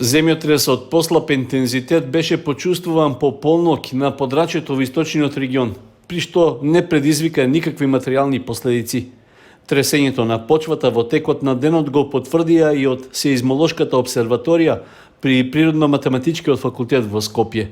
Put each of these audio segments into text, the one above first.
Земјотресот послаб интензитет беше почувствуван по полноќ на подрачјето во источниот регион, при што не предизвика никакви материјални последици. Тресењето на почвата во текот на денот го потврдија и од сеизмолошката обсерваторија при Природно-математичкиот факултет во Скопје.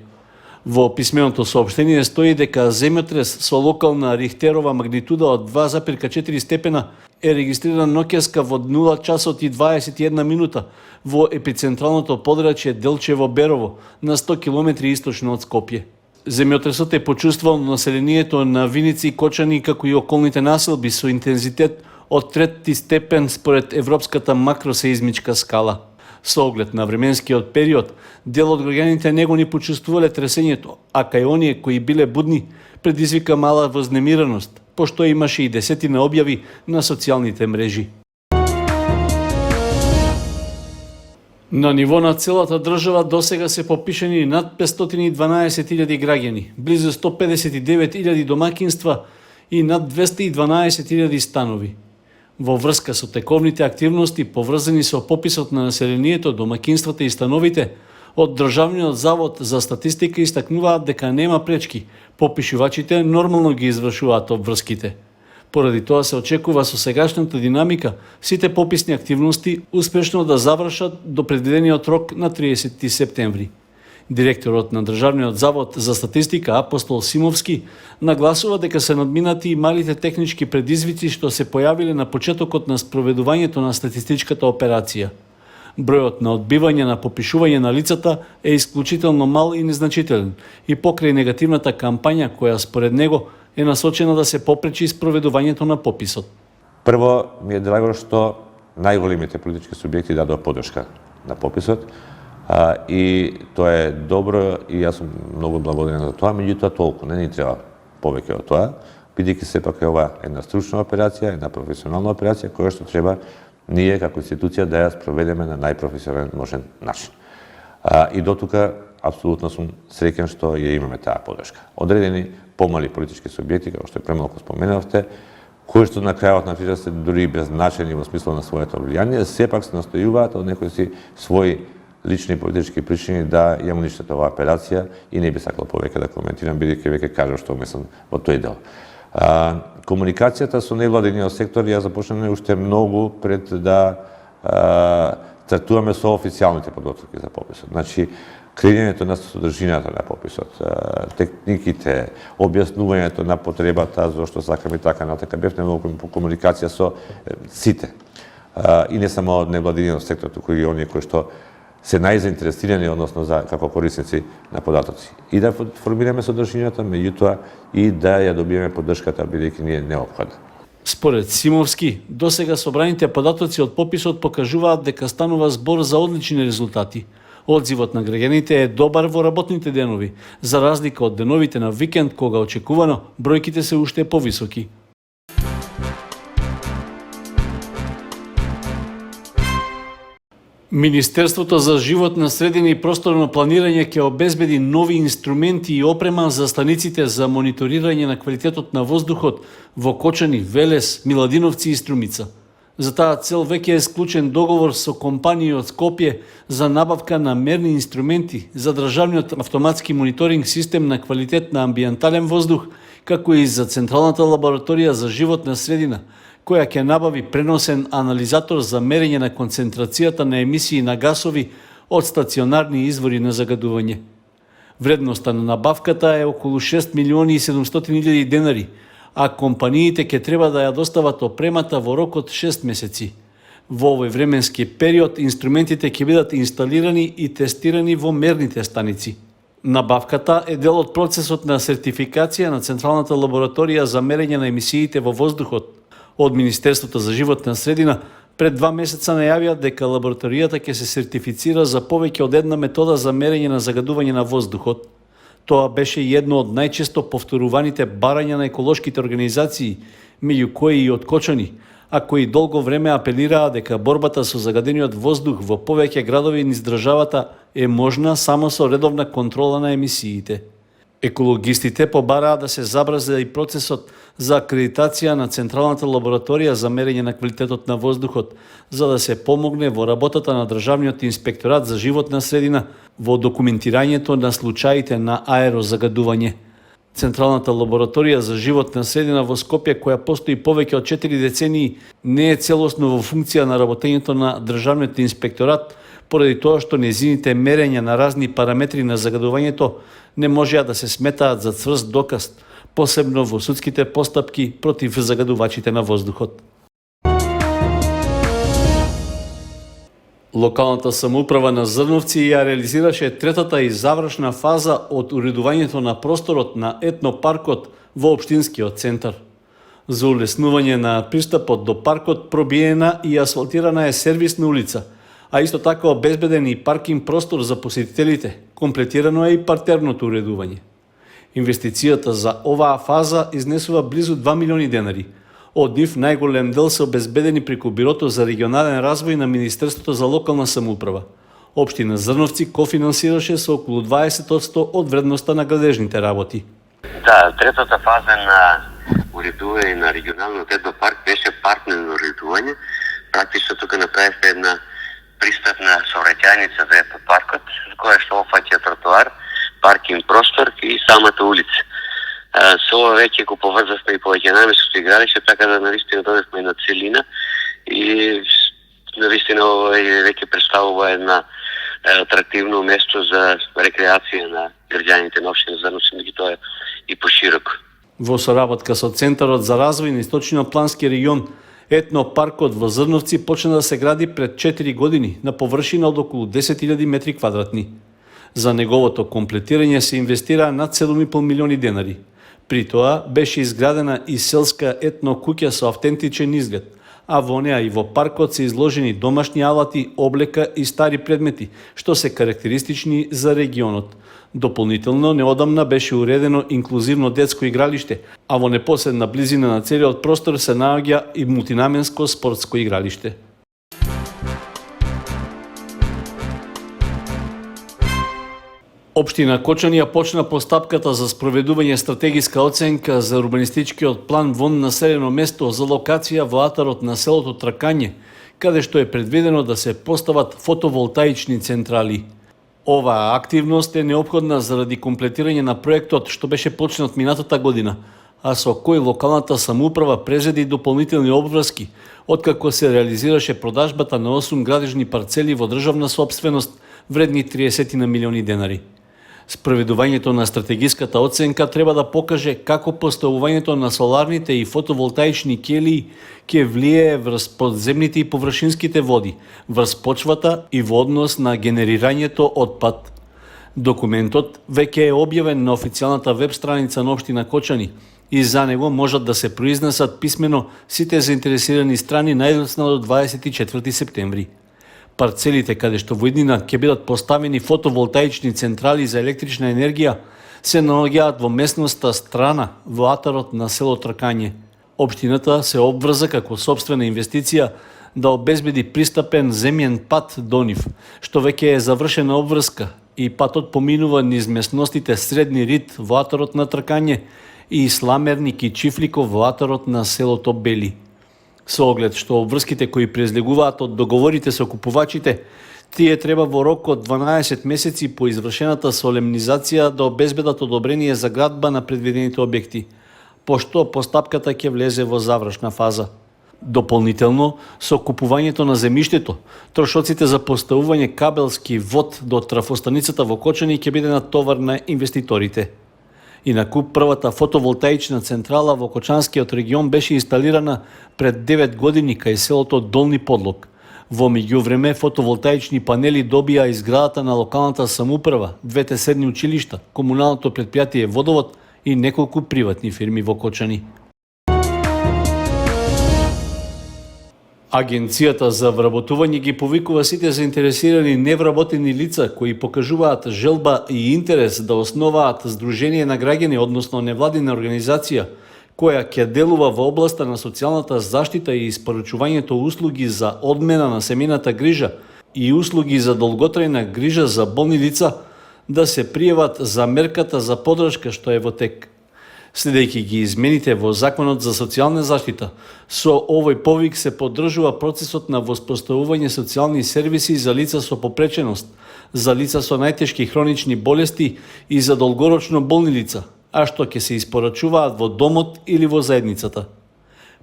Во писменото соопштение стои дека земјотрес со локална Рихтерова магнитуда од 2,4 степена е регистриран ноќеска во 0 часот и 21 минута во епицентралното подрачје Делчево-Берово на 100 км источно од Скопје. Земјотресот е почувствувал населението на Виници и Кочани како и околните населби со интензитет од 3 степен според Европската макросеизмичка скала. Со оглед на временскиот период, дел од граѓаните не го ни почувствувале тресењето, а кај оние кои биле будни предизвика мала вознемираност, пошто имаше и десетина објави на социјалните мрежи. На ниво на целата држава досега се попишани над 512.000 граѓани, близу 159.000 домакинства и над 212.000 станови. Во врска со тековните активности поврзани со пописот на населението, домакинствата и становите, од Државниот завод за статистика истакнуваат дека нема пречки, попишувачите нормално ги извршуваат обврските. Поради тоа се очекува со сегашната динамика сите пописни активности успешно да завршат до предвидениот рок на 30 септември. Директорот на Државниот завод за статистика Апостол Симовски нагласува дека се надминати и малите технички предизвици што се појавиле на почетокот на спроведувањето на статистичката операција. Бројот на одбивање на попишување на лицата е исклучително мал и незначителен и покрај негативната кампања која според него е насочена да се попречи спроведувањето на пописот. Прво ми е драго што најголемите политички субјекти дадоа поддршка на пописот и тоа е добро и јас сум многу благодарен за тоа, меѓутоа толку не ни треба повеќе од тоа, бидејќи сепак е ова една стручна операција, една професионална операција која што треба ние како институција да ја спроведеме на најпрофесионален можен начин. И дотука апсолутно сум среќен што ја имаме таа поддршка. Одредени помали политички субјекти, како што премалку споменавте, кои што на крајот на крajот се дури беззначени во смисло на своето влијание, сепак се настојуваат од некои си своји лични политички причини да ја уништат оваа операција и не би сакал повеќе да коментирам, бидејќи веќе кажав што мислам во тој дел. Комуникацијата со невладиниот сектор ја започнаме уште многу пред да стартуваме со официјалните подготовки за пописот. Значи, креирањето на содржината на пописот, техниките, објаснувањето на потребата зашто сакаме така натака, бевме во комуникација со сите. И не само од невладиниот сектор, туку и оние кои што се најзаинтересирани, односно за како корисници на податоци. И да формираме содржината, меѓутоа и да ја добиеме поддршката бидејќи ни е неопходна. Според Симовски, досега собраните податоци од пописот покажуваат дека станува збор за одлични резултати. Одзивот на граѓаните е добар во работните денови, за разлика од деновите на викенд кога очекувано бројките се уште повисоки. Министерството за животна средина и просторно планирање ќе обезбеди нови инструменти и опрема за станиците за мониторирање на квалитетот на воздухот во Кочани, Велес, Миладиновци и Струмица. За таа цел веќе е склучен договор со компанија од Скопје за набавка на мерни инструменти за државниот автоматски мониторинг систем на квалитет на амбиентален воздух, како и за Централната лабораторија за животна средина, која ќе набави преносен анализатор за мерење на концентрацијата на емисии на гасови од стационарни извори на загадување. Вредноста на набавката е околу 6.700.000 денари, а компаниите ќе треба да ја достават опремата во рок од 6 месеци. Во овој временски период инструментите ќе бидат инсталирани и тестирани во мерните станици. Набавката е дел од процесот на сертификација на Централната лабораторија за мерење на емисиите во воздухот. Од Министерството за животна средина пред 2 месеца најавија дека лабораторијата ќе се сертифицира за повеќе од една метода за мерење на загадување на воздухот. Тоа беше едно од најчесто повторуваните барања на еколошките организации, меѓу кои и од Кочани, а кои долго време апелираа дека борбата со загадениот воздух во повеќе градови низ државата е можна само со редовна контрола на емисиите. Екологистите побараа да се забрза и процесот за акредитација на Централната лабораторија за мерење на квалитетот на воздухот, за да се помогне во работата на Државниот инспекторат за животна средина во документирањето на случаите на аерозагадување. Централната лабораторија за животна средина во Скопје, која постои повеќе од 4 децении, не е целосно во функција на работењето на Државниот инспекторат, поради тоа што незините мерења на разни параметри на загадувањето не можеа да се сметаат за цврст доказ, посебно во судските постапки против загадувачите на воздухот. Локалната самоуправа на Зрновци ја реализираше третата и завршна фаза од уредувањето на просторот на етнопаркот во општинскиот центар. За улеснување на пристапот до паркот пробиена и асфалтирана е сервисна улица, а исто така обезбеден и паркинг простор за посетителите, комплетирано е и партерното уредување. Инвестицијата за оваа фаза изнесува близу 2 милиони денари. Од нив најголем дел се обезбедени преку Бирото за регионален развој на Министерството за локална самоуправа. Општина Зрновци кофинансираше со околу 20% од вредноста на градежните работи. Да, третата фаза на уредување на регионалниот етнопарк беше партнерно уредување. Практично тука направивме една пристапна сообраќајница за етнопаркот, која што опфаќа тротоар, паркинг простор и самата улица. Со ова веќе го поврзавме и повеќе наместното игралиште, така да навистина додевме на целина и навистина ова веќе представува една атрактивно место за рекреација на граѓаните на општина Зрновци, меѓутоа и пошироко. Во соработка со Центарот за развој на Источно-плански регион, етнопаркот во Зрновци почна да се гради пред 4 години на површина од околу 10.000 метри квадратни. За неговото комплетирање се инвестира над 7,5 милиони денари. При тоа беше изградена и селска етно куќа со автентичен изглед, а во неа и во паркот се изложени домашни алати, облека и стари предмети, што се карактеристични за регионот. Дополнително, неодамна беше уредено инклузивно детско игралиште, а во непосредна близина на целиот простор се наоѓа и мултинаменско спортско игралиште. Општина Кочани ја почна постапката за спроведување стратегиска оценка за урбанистичкиот план во населено место за локација во атарот на селото Тракање, каде што е предвидено да се постават фотоволтаични централи. Оваа активност е неопходна заради комплетирање на проектот што беше почнат минатата година, а со кој локалната самоуправа презеди дополнителни обврски, откако се реализираше продажбата на 8 градежни парцели во државна сопственост вредни 30 на милиони денари. Спроведувањето на стратегиската оценка треба да покаже како поставувањето на соларните и фотоволтаични келии ќе влијае врз подземните и површинските води, врз почвата и во однос на генерирањето отпад. Документот веќе е објавен на официјалната веб страница на општина Кочани и за него можат да се произнесат писмено сите заинтересирани страни најдоцна до 24 септември. Парцелите каде што во иднина ќе бидат поставени фотоволтаични централи за електрична енергија се наоѓаат во местноста Страна во атарот на село Тракање. Општината се обврза како сопствена инвестиција да обезбеди пристапен земјен пат до нив, што веќе е завршена обврска и патот поминува низ местностите Средни Рид во атарот на Тракање и Сламерник и Чифликов во атарот на селото Бели. Со оглед што обврските кои презлегуваат од договорите со купувачите, тие треба во рок од 12 месеци по извршената солемнизација да обезбедат одобрение за градба на предвидените објекти, пошто постапката ќе влезе во завршна фаза. Дополнително, со купувањето на земјиштето, трошоците за поставување кабелски вод до трафостаницата во Кочани ќе биде натовар на инвеститорите. Инаку, првата фотоволтаична централа во Кочанскиот регион беше инсталирана пред 9 години кај селото Долни Подлог. Во меѓувреме, фотоволтаични панели добија изградата на локалната самоуправа, двете средни училишта, комуналното претпријатие Водовод и неколку приватни фирми во Кочани. Агенцијата за вработување ги повикува сите заинтересирани невработени лица кои покажуваат желба и интерес да основаат здружение на граѓани, односно невладина организација, која ќе делува во областа на социјалната заштита и испоручувањето услуги за одмена на семејната грижа и услуги за долготрајна грижа за болни лица, да се пријават за мерката за поддршка што е во тек. Следејќи ги измените во Законот за социјална заштита, со овој повик се поддржува процесот на воспоставување социјални сервиси за лица со попреченост, за лица со најтешки хронични болести и за долгорочно болни лица, а што ќе се испорачуваат во домот или во заедницата.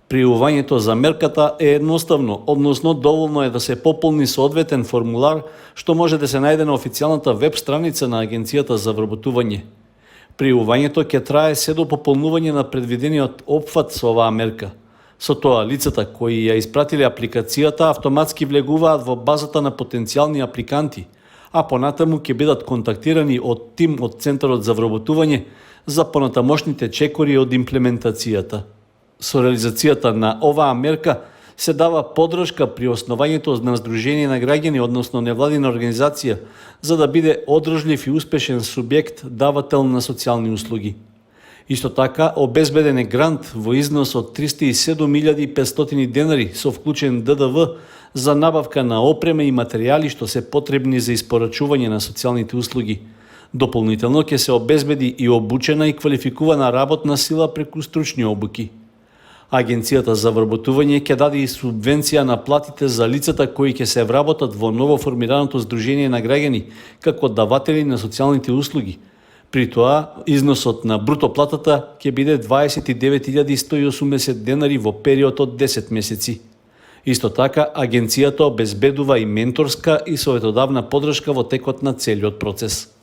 Пријавувањето за мерката е едноставно, односно доволно е да се пополни соодветен формулар што може да се најде на официјалната веб страница на Агенцијата за вработување. Пријавувањето ќе трае се до пополнување на предвидениот опфат со оваа мерка. Со тоа, лицата кои ја испратиле апликацијата автоматски влегуваат во базата на потенцијални апликанти, а понатаму ќе бидат контактирани од тим од Центарот за вработување за понатамошните чекори од имплементацијата. Со реализацијата на оваа мерка се дава поддршка при основањето на Сдружение на граѓани, односно невладина организација, за да биде одржлив и успешен субјект давател на социјални услуги. Исто така, обезбеден е грант во износ од 307.500 денари со вклучен ДДВ за набавка на опрема и материјали што се потребни за испорачување на социјалните услуги. Дополнително ќе се обезбеди и обучена и квалификувана работна сила преку стручни обуки. Агенцијата за вработување ќе даде и субвенција на платите за лицата кои ќе се вработат во новоформираното Сдружение на граѓани како даватели на социјалните услуги. При тоа, износот на бруто платата ќе биде 29.180 денари во период од 10 месеци. Исто така, агенцијата обезбедува и менторска и советодавна поддршка во текот на целиот процес.